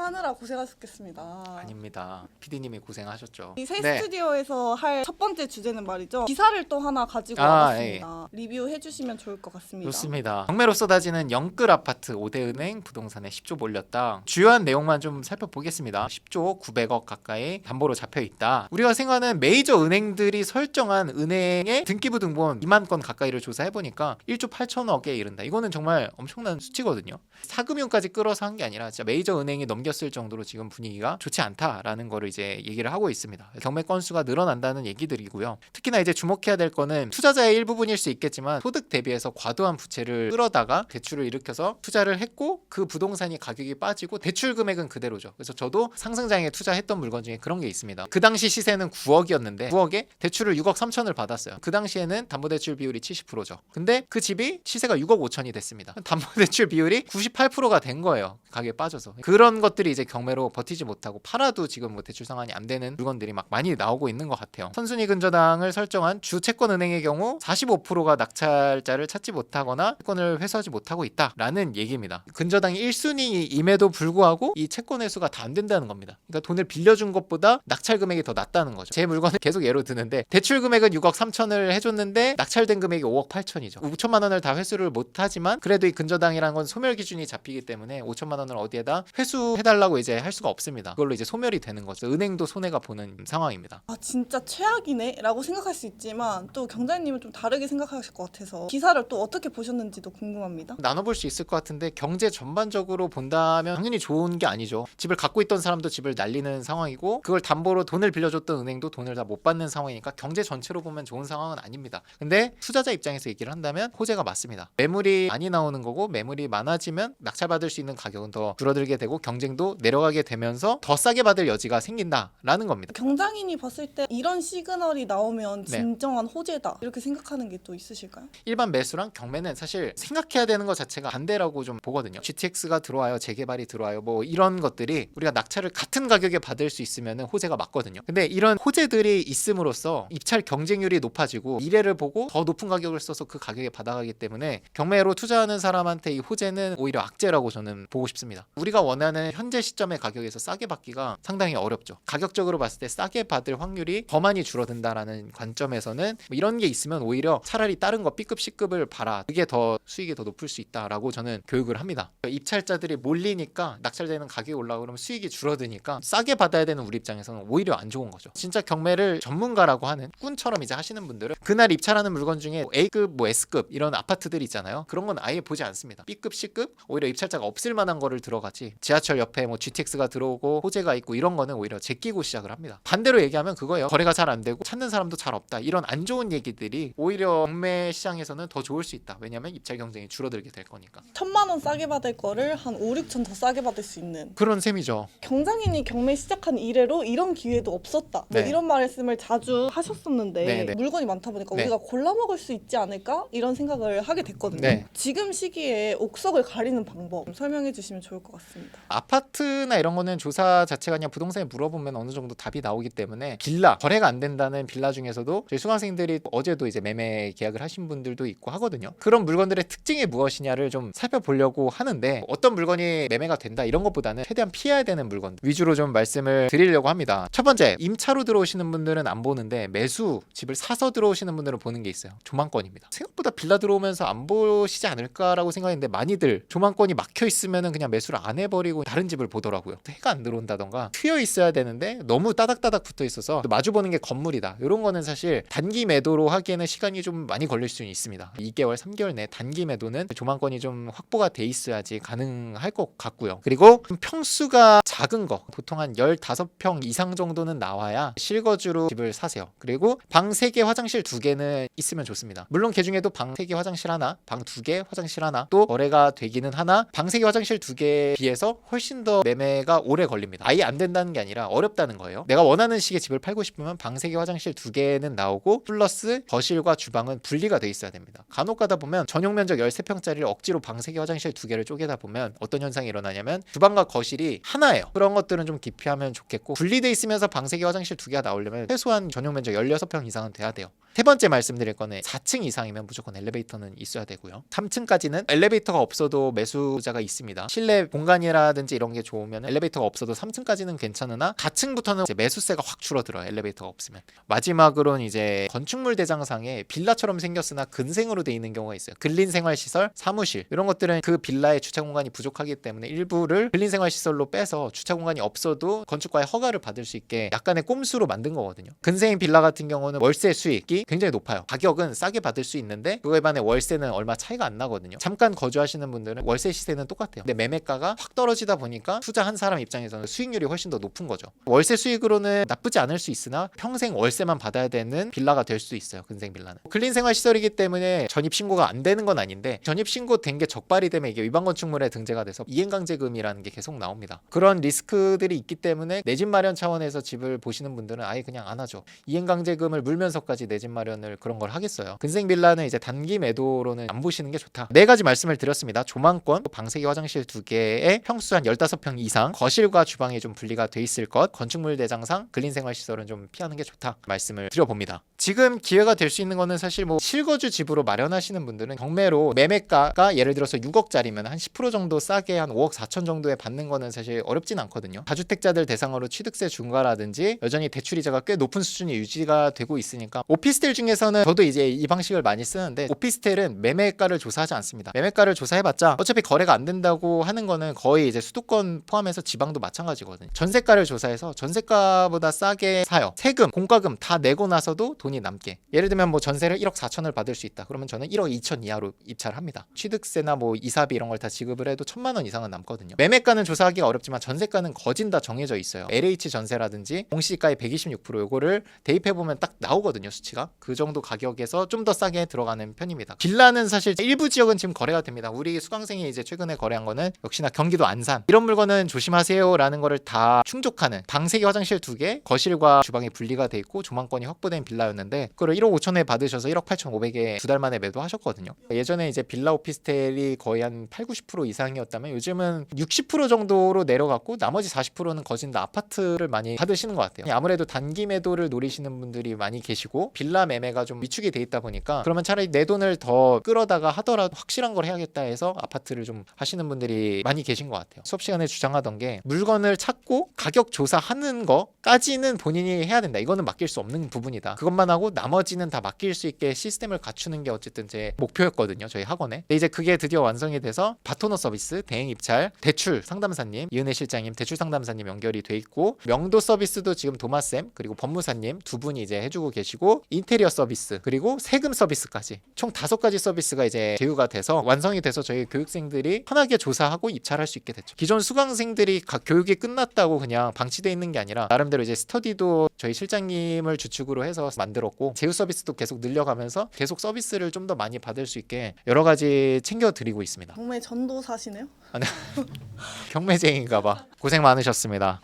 진행하느라 고생하셨겠습니다. 아닙니다. PD님이 고생하셨죠. 이 새 네. 스튜디오에서 할 첫 번째 주제는 말이죠. 기사를 또 하나 가지고 와봤습니다. 리뷰해 주시면 좋을 것 같습니다. 좋습니다. 경매로 쏟아지는 영끌 아파트 5대 은행 부동산에 10조 몰렸다. 주요한 내용만 좀 살펴보겠습니다. 10조 900억 가까이 담보로 잡혀있다. 우리가 생각하는 메이저 은행들이 설정한 은행의 등기부 등본 2만 건 가까이를 조사해보니까 1조 8천억에 이른다. 이거는 정말 엄청난 수치거든요. 사금융까지 끌어서 한 게 아니라 진짜 메이저 은행이 넘겼을 정도로 지금 분위기가 좋지 않다라는 거를 이제 얘기를 하고 있습니다. 경매 건수가 늘어난다는 얘기들이고요. 특히나 이제 주목해야 될 거는 투자자의 일부분일 수 있겠지만 소득 대비해서 과도한 부채를 끌어다가 대출을 일으켜서 투자를 했고 그 부동산이 가격이 빠지고 대출 금액은 그대로죠. 그래서 저도 상승장에 투자했던 물건 중에 그런 게 있습니다. 그 당시 시세는 9억이었는데 9억에 대출을 6억 3천을 받았어요. 그 당시에는 담보대출 비율이 70%죠. 근데 그 집이 시세가 6억 5천이 됐습니다. 담보대출 비율이 98%가 된 거예요. 가격에 빠져서. 그런 것들이 이제 경매로 버티지 못하고 팔아도 지금 뭐 대출 상환이 안 되는 물건들이 막 많이 나오고 있는 것 같아요. 선순위 근저당을 설정한 주채권은행의 경우 45%가 낙찰자를 찾지 못하거나 채권을 회수하지 못하고 있다라는 얘기입니다. 근저당이 1순위임에도 불구하고 이 채권 회수가 다 안 된다는 겁니다. 그러니까 돈을 빌려준 것보다 낙찰 금액이 더 낮다는 거죠. 제 물건을 계속 예로 드는데 대출 금액은 6억 3천을 해줬는데 낙찰된 금액이 5억 8천이죠. 5천만 원을 다 회수를 못하지만 그래도 이 근저당이라는 건 소멸 기준이 잡히기 때문에 5천만 원을 어디에다 회수해달라고 이제 할 수가 없습니다. 그걸로 이제 소멸이 되는 거죠. 은행도 손해가 보는 상황입니다. 아 진짜 최악이네 라고 생각할 수 있지만 또 경자님은 좀 다르게 생각하실 것 같아서 기사를 또 어떻게 보셨는지도 궁금합니다. 나눠볼 수 있을 것 같은데 경제 전반적으로 본다면 당연히 좋은 게 아니죠. 집을 갖고 있던 사람도 집을 날리는 상황이고 그걸 담보로 돈을 빌려줬던 은행도 돈을 다 못 받는 상황이니까 경제 전체로 보면 좋은 상황은 아닙니다. 근데 투자자 입장에서 얘기를 한다면 호재가 맞습니다. 매물이 많이 나오는 거고 매물이 많아지면 낙찰받을 수 있는 가격은 더 줄어들게 되고 경쟁도 내려가게 되면서 더 싸게 받을 여지가 생긴다라는 겁니다. 경장인이 봤을 때 이런 시그널이 나오면 네. 진정한 호재다 이렇게 생각하는 게 또 있으실까요? 일반 매수랑 경매는 사실 생각해야 되는 것 자체가 반대라고 좀 보거든요. GTX가 들어와요, 재개발이 들어와요, 뭐 이런 것들이 우리가 낙찰을 같은 가격에 받을 수 있으면 호재가 맞거든요. 근데 이런 호재들이 있음으로써 입찰 경쟁률이 높아지고 미래를 보고 더 높은 가격을 써서 그 가격에 받아가기 때문에 경매로 투자하는 사람한테 이 호재는 오히려 악재라고 저는 보고 싶습니다. 우리가 원하는 현재 시점의 가격에서 싸게 받기가 상당히 어렵죠. 가격적으로 봤을 때 싸게 받을 확률이 더 많이 줄어든다라는 관점에서는 뭐 이런 게 있으면 오히려 차라리 다른 거 B급, C급을 봐라. 그게 더 수익이 더 높을 수 있다라고 저는 교육을 합니다. 입찰자들이 몰리니까 낙찰되는 가격이 올라가고 그러면 수익이 줄어드니까 싸게 받아야 되는 우리 입장에서는 오히려 안 좋은 거죠. 진짜 경매를 전문가라고 하는 꾼처럼 이제 하시는 분들은 그날 입찰하는 물건 중에 A급, 뭐 S급 이런 아파트들 있잖아요. 그런 건 아예 보지 않습니다. B급, C급 오히려 입찰자가 없을 만한 거를 들어가지. 지하철 옆에 뭐 GTX가 들어오고 호재가 있고 이런 거는 오히려 제끼고 시작을 합니다. 반대로 얘기하면 그거예요. 거래가 잘 안 되고 찾는 사람도 잘 없다. 이런 안 좋은 얘기들이 오히려 경매 시장에서는 더 좋을 수 있다. 왜냐하면 입찰 경쟁이 줄어들게 될 거니까. 1,000만 원 싸게 받을 거를 한 5, 6천 더 싸게 받을 수 있는 그런 셈이죠. 경장인이 경매 시작한 이래로 이런 기회도 없었다. 네. 뭐 이런 말씀을 자주 하셨었는데 네. 물건이 많다 보니까 네. 우리가 골라 먹을 수 있지 않을까? 이런 생각을 하게 됐거든요. 네. 지금 시기에 옥석을 가리는 방법 좀 설명해 주시면 좋을 것 같습니다. 아파트나 이런 거는 조사 자체가 그냥 부동산에 물어보면 어느 정도 답이 나오기 때문에 빌라, 거래가 안 된다는 빌라 중에서도 저희 수강생들이 어제도 이제 매매 계약을 하신 분들도 있고 하거든요. 그런 물건들의 특징이 무엇이냐를 좀 살펴보려고 하는데 어떤 물건이 매매가 된다 이런 것보다는 최대한 피해야 되는 물건 위주로 좀 말씀을 드리려고 합니다. 첫 번째, 임차로 들어오시는 분들은 안 보는데 매수, 집을 사서 들어오시는 분들은 보는 게 있어요. 조망권입니다. 생각보다 빌라 들어오면서 안 보시지 않을까라고 생각했는데 많이들 조망권이 막혀 있으면 그냥 매수를 안 해버리고 다른 집을 보더라고요. 해가 안 들어온다던가 트여 있어야 되는데 너무 따닥따닥 붙어 있어서 마주 보는 게 건물이다. 이런 거는 사실 단기 매도로 하기에는 시간이 좀 많이 걸릴 수 있습니다. 2개월, 3개월 내 단기 매도는 조망권이 좀 확보가 돼 있어야지 가능할 것 같고요. 그리고 평수가 작은 거 보통 한 15평 이상 정도는 나와야 실거주로 집을 사세요. 그리고 방 3개, 화장실 2개는 있으면 좋습니다. 물론 그 중에도 방 3개, 화장실 하나, 방 2개, 화장실 하나 또 거래가 되기는 하나 방 3개, 화장실 2개에 비해서 훨씬 더 매매가 오래 걸립니다. 아예 안 된다는 게 아니라 어렵다는 거예요. 내가 원하는 식의 집을 팔고 싶으면 방 3개, 화장실 2개는 나오고 플러스 거실과 주방은 분리가 돼 있어야 됩니다. 간혹 가다 보면 전용 면적 13평짜리를 억지로 방 3개, 화장실 2개를 쪼개다 보면 어떤 현상이 일어나냐면 주방과 거실이 하나예요. 그런 것들은 좀 기피하면 좋겠고 분리돼 있으면서 방 3개, 화장실 2개가 나오려면 최소한 전용 면적 16평 이상은 돼야 돼요. 세 번째 말씀드릴 거는 4층 이상이면 무조건 엘리베이터는 있어야 되고요. 3층까지는 엘리베이터가 없어도 매수자가 있습니다. 실내 공간이라든지 이런 게 좋으면 엘리베이터가 없어도 3층까지는 괜찮으나 4층부터는 이제 매수세가 확 줄어들어요. 엘리베이터가 없으면. 마지막으로는 이제 건축물 대장상에 빌라처럼 생겼으나 근생으로 돼 있는 경우가 있어요. 근린생활시설, 사무실 이런 것들은 그 빌라의 주차 공간이 부족하기 때문에 일부를 근린생활시설로 빼서 주차 공간이 없어도 건축가의 허가를 받을 수 있게 약간의 꼼수로 만든 거거든요. 근생 빌라 같은 경우는 월세 수익이 굉장히 높아요. 가격은 싸게 받을 수 있는데 그거에 반해 월세는 얼마 차이가 안 나거든요. 잠깐 거주하시는 분들은 월세 시세는 똑같아요. 근데 매매가가 확 떨어지다 보니까 투자한 사람 입장에서는 수익률이 훨씬 더 높은 거죠. 월세 수익으로는 나쁘지 않을 수 있으나 평생 월세만 받아야 되는 빌라가 될 수 있어요. 근생 빌라는. 근린생활시설이기 때문에 전입신고가 안 되는 건 아닌데 전입신고 된 게 적발이 되면 이게 위반 건축물에 등재가 돼서 이행강제금이라는 게 계속 나옵니다. 그런 리스크들이 있기 때문에 내 집 마련 차원에서 집을 보시는 분들은 아예 그냥 안 하죠. 이행강제금을 물면서까지 내 집 마련을 그런 걸 하겠어요. 근생 빌라는 이제 단기 매도로는 안 보시는 게 좋다. 네 가지 말씀을 드렸습니다. 조망권, 방세기 화장실 2개에 평수 한 15평 이상, 거실과 주방이 좀 분리가 돼 있을 것, 건축물 대장상, 근린생활시설은 좀 피하는 게 좋다 말씀을 드려봅니다. 지금 기회가 될 수 있는 거는 사실 뭐 실거주 집으로 마련하시는 분들은 경매로 매매가가 예를 들어서 6억짜리면 한 10% 정도 싸게 한 5억 4천 정도에 받는 거는 사실 어렵진 않거든요. 다주택자들 대상으로 취득세 중과라든지 여전히 대출이자가 꽤 높은 수준이 유지가 되고 있으니까 오피스텔 중에서는 저도 이제 이 방식을 많이 쓰는데 오피스텔은 매매가를 조사하지 않습니다. 매매가를 조사해봤자 어차피 거래가 안 된다고 하는 거는 거의 이제 수도권 포함해서 지방도 마찬가지거든요. 전세가를 조사해서 전세가보다 싸게 사요. 세금, 공과금 다 내고 나서도 돈이 남게. 예를 들면 뭐 전세를 1억 4천을 받을 수 있다. 그러면 저는 1억 2천 이하로 입찰을 합니다. 취득세나 뭐 이사비 이런 걸 다 지급을 해도 1,000만 원 이상은 남거든요. 매매가는 조사하기가 어렵지만 전세가는 거진 다 정해져 있어요. LH 전세라든지 공시가의 126% 요거를 대입해보면 딱 나오거든요. 수치가. 그 정도 가격에서 좀 더 싸게 들어가는 편입니다. 빌라는 사실 일부 지역은 지금 거래가 됩니다. 우리 수강생이 이제 최근에 거래한 거는 역시나 경기도 안산. 이런 물건은 조심하세요 라는 거를 다 충족하는 방세기 화장실 2개, 거실과 주방이 분리가 돼 있고 조망권이 확보된 빌라였는데 그걸 1억 5천에 받으셔서 1억 8,500에 2달 만에 매도하셨거든요. 예전에 이제 빌라 오피스텔이 거의 한 8, 90% 이상이었다면 요즘은 60% 정도로 내려갔고 나머지 40%는 거진 다 아파트를 많이 받으시는 것 같아요. 아무래도 단기 매도를 노리시는 분들이 많이 계시고 빌라 매매가 좀 위축이 돼 있다 보니까 그러면 차라리 내 돈을 더 끌어다가 하더라도 확실한 걸 해야겠다 해서 아파트를 좀 하시는 분들이 많이 계신 것 같아요. 수업 시간에 주장하던 게 물건을 찾고 가격 조사하는 거까지는 본인이 해야 된다. 이거는 맡길 수 없는 부분이다. 그것만 하고 나머지는 다 맡길 수 있게 시스템을 갖추는 게 어쨌든 제 목표였거든요. 저희 학원에. 근데 이제 그게 드디어 완성이 돼서 파토너 서비스, 대행 입찰, 대출 상담사님, 이은혜 실장님 대출 상담사님 연결이 돼 있고 명도 서비스도 지금 도마쌤 그리고 법무사님 두 분이 이제 해주고 계시고 인테리어 서비스 그리고 세금 서비스까지 총 5가지 서비스가 이제 제휴가 돼서 완성이 돼서 저희 교육생들이 편하게 조사하고 입찰할 수 있게 됐죠. 기존 수강생들이 각 교육이 끝났다고 그냥 방치돼 있는 게 아니라 나름대로 이제 스터디도 저희 실장님을 주축으로 해서 만들었고 제휴 서비스도 계속 늘려가면서 계속 서비스를 좀 더 많이 받을 수 있게 여러 가지 챙겨드리고 있습니다. 경매 전도사시네요? 경매쟁인가 봐. 고생 많으셨습니다.